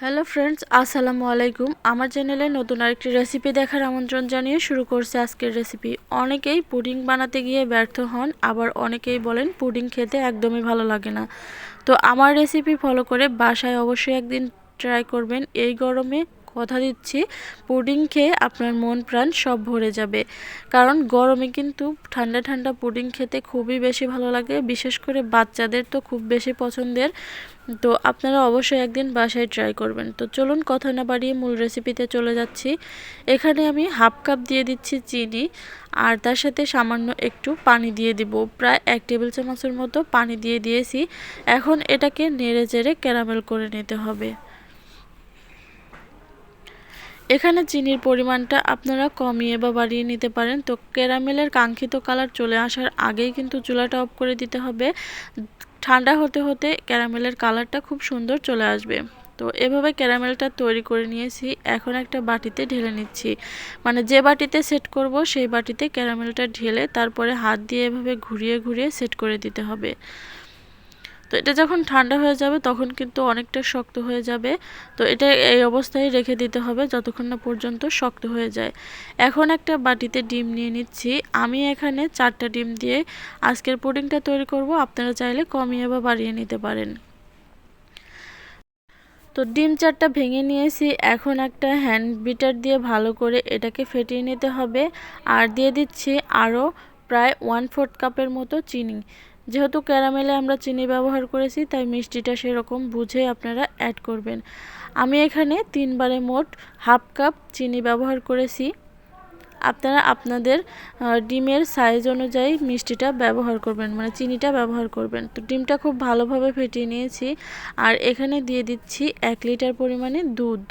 Hello friends, আসসালামু আলাইকুম। আমার চ্যানেলে নতুন আরেকটি রেসিপি দেখার আমন্ত্রণ জানিয়ে শুরু করছে আজকের রেসিপি। অনেকেই পুডিং বানাতে গিয়ে ব্যর্থ হন, আবার অনেকেই বলেন পুডিং খেতে একদমই ভালো লাগে না। তো আমার রেসিপি ফলো করে বাসায় অবশ্যই একদিন ট্রাই করবেন। এই গরমে কথা দিচ্ছি, পুডিং খেয়ে আপনার মন প্রাণ সব ভরে যাবে। কারণ গরমে কিন্তু ঠান্ডা ঠান্ডা পুডিং খেতে খুবই বেশি ভালো লাগে, বিশেষ করে বাচ্চাদের তো খুব বেশি পছন্দের। তো আপনারা অবশ্যই একদিন বাসায় ট্রাই করবেন। তো চলুন কথা না বাড়িয়ে মূল রেসিপিতে চলে যাচ্ছি। এখানে আমি হাফ কাপ দিয়ে দিচ্ছি চিনি, আর তার সাথে সামান্য একটু পানি দিয়ে দিব। প্রায় 1 টেবিল চামচের মতো পানি দিয়ে দিয়েছি। এখন এটাকে নেড়ে চেড়ে ক্যারামেল করে নিতে হবে। এখানে চিনির পরিমাণটা আপনারা কমিয়ে বা বাড়িয়ে নিতে পারেন। তো ক্যারামেলের কাঙ্ক্ষিত কালার চলে আসার আগেই কিন্তু চুলাটা অফ করে দিতে হবে। ঠান্ডা হতে হতে ক্যারামেলের কালারটা খুব সুন্দর চলে আসবে। তো এভাবে ক্যারামেলটা তৈরি করে নিয়েছি। এখন একটা বাটিতে ঢেলে নিচ্ছি, মানে যে বাটিতে সেট করব সেই বাটিতে ক্যারামেলটা ঢেলে তারপরে হাত দিয়ে এভাবে ঘুরিয়ে ঘুরিয়ে সেট করে দিতে হবে। তো এটা যখন ঠান্ডা হয়ে যাবে তখন কিন্তু অনেকটা শক্ত হয়ে যাবে। তো এটা এই অবস্থায় রেখে দিতে হবে যতক্ষণ না পর্যন্ত শক্ত হয়ে যায়। এখন একটা বাটিতে ডিম নিয়ে নিচ্ছি। আমি এখানে 4টা ডিম দিয়ে আজকের পুডিংটা তৈরি করব। আপনারা চাইলে কমিয়ে বা বাড়িয়ে নিতে পারেন। তো ডিম 4টা ভেঙে নিয়েছি। এখন একটা হ্যান্ড বিটার দিয়ে ভালো করে এটাকে ফেটিয়ে নিতে হবে। আর দিয়ে দিচ্ছি আরও প্রায় 1/4 কাপের মতো চিনি। যেহেতু ক্যারামেলে আমরা চিনি ব্যবহার করেছি, তাই মিষ্টিটা সেরকম বুঝে আপনারা অ্যাড করবেন। আমি এখানে 3 বারে মোট হাফ কাপ চিনি ব্যবহার করেছি। আপনারা আপনাদের ডিমের সাইজ অনুযায়ী মিষ্টিটা ব্যবহার করবেন, মানে চিনিটা ব্যবহার করবেন। তো ডিমটা খুব ভালোভাবে ফেটিয়ে নিয়েছি। আর এখানে দিয়ে দিচ্ছি 1 লিটার পরিমাণে দুধ।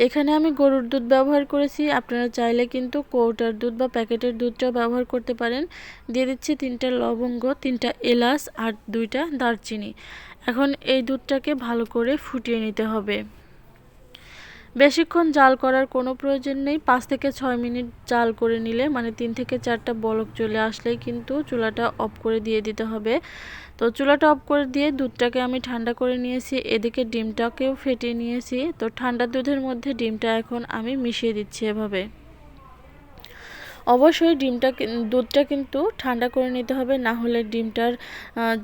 এখানে আমি গরুর দুধ ব্যবহার করেছি। আপনারা চাইলে কিন্তু কৌটার দুধ বা প্যাকেটের দুধটাও ব্যবহার করতে পারেন। দিয়ে দিচ্ছি 3টা লবঙ্গ, 3টা এলাচ আর 2টা দারচিনি। এখন এই দুধটাকে ভালো করে ফুটিয়ে নিতে হবে। বেশিক্ষণ জাল করার কোনো প্রয়োজন নেই। 5 থেকে 6 মিনিট জাল করে নিলে, মানে 3 থেকে 4টা বলক চলে আসলেই কিন্তু চুলাটা অফ করে দিয়ে দিতে হবে। তো চুলাটা অফ করে দিয়ে দুধটাকে আমি ঠান্ডা করে নিয়েছি। এদিকে ডিমটাকেও ফেটিয়ে নিয়েছি। তো ঠান্ডা দুধের মধ্যে ডিমটা এখন আমি মিশিয়ে দিচ্ছি এভাবে। অবশ্যই দুধটা কিন্তু ঠান্ডা করে নিতে হবে, না হলে ডিমটার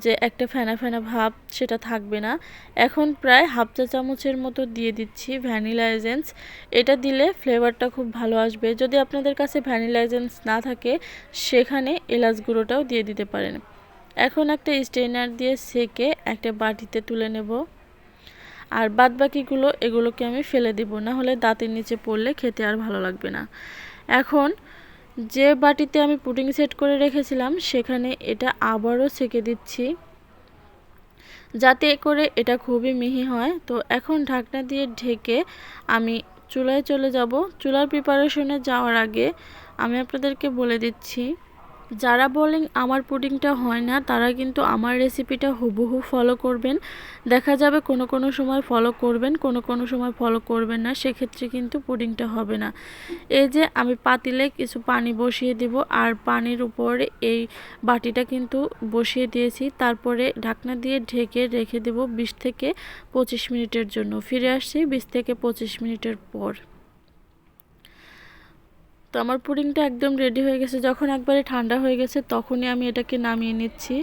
যে একটা ফেনা ফেনা ভাব সেটা থাকবে না। এখন প্রায় হাফ চা চামচের মতো দিয়ে দিচ্ছি ভ্যানিলা এসেন্স। এটা দিলে ফ্লেভারটা খুব ভালো আসবে। যদি আপনাদের কাছে ভ্যানিলা এসেন্স না থাকে, সেখানে এলাচ গুঁড়োটাও দিয়ে দিতে পারেন। এখন একটা স্ট্রেনার দিয়ে সেকে একটা বাটিতে তুলে নেব। আর বাদবাকিগুলো এগুলোকে আমি ফেলে দিব, না হলে দাঁতের নিচে পড়লে খেতে আর ভালো লাগবে না। এখন যে বাটিতে আমি পুডিং সেট করে রেখেছিলাম সেখানে এটা আবারও ছেঁকে দিচ্ছি, যাতে করে এটা খুবই মিহি হয়। তো এখন ঢাকনা দিয়ে ঢেকে আমি চুলায় চলে যাব। চুলার প্রিপারেশনে যাওয়ার আগে আমি আপনাদেরকে বলে দিচ্ছি, যারা বলেন আমার পুডিংটা হয় না, তারা কিন্তু আমার রেসিপিটা হুবহু ফলো করবেন। দেখা যাবে কোনো কোনো সময় ফলো করবেন, কোনো কোনো সময় ফলো করবেন না, সেক্ষেত্রে কিন্তু পুডিংটা হবে না। এই যে আমি পাতিলে কিছু পানি বসিয়ে দিব, আর পানির উপরে এই বাটিটা কিন্তু বসিয়ে দিয়েছি। তারপরে ঢাকনা দিয়ে ঢেকে রেখে দেব 20 থেকে 25 মিনিটের জন্য। ফিরে আসছি 20 থেকে 25 মিনিটের পর। তো আমার পুডিংটা একদম রেডি হয়ে গেছে। যখন একবারে ঠান্ডা হয়ে গেছে তখনই আমি এটাকে নামিয়ে নিচ্ছি।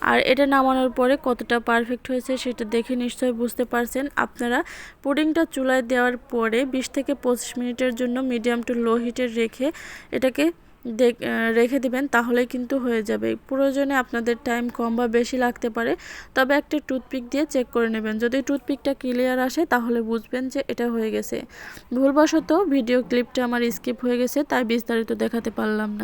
আর এটা নামানোর পরে কতটা পারফেক্ট হয়েছে সেটা দেখে নিশ্চয়ই বুঝতে পারছেন। আপনারা পুডিংটা চুলায় দেওয়ার পরে 20 থেকে 25 মিনিটের জন্য মিডিয়াম টু লো হিটে রেখে এটাকে রেখে দিবেন, তাহলেই কিন্তু হয়ে যাবে। প্রয়োজনে আপনাদের টাইম কম বা বেশি লাগতে পারে, তবে একটা টুথপিক দিয়ে চেক করে নেবেন। যদি টুথপিকটা ক্লিয়ার আসে তাহলে বুঝবেন যে এটা হয়ে গেছে। ভুলবশত ভিডিও ক্লিপটা আমার স্কিপ হয়ে গেছে, তাই বিস্তারিত দেখাতে পারলাম না।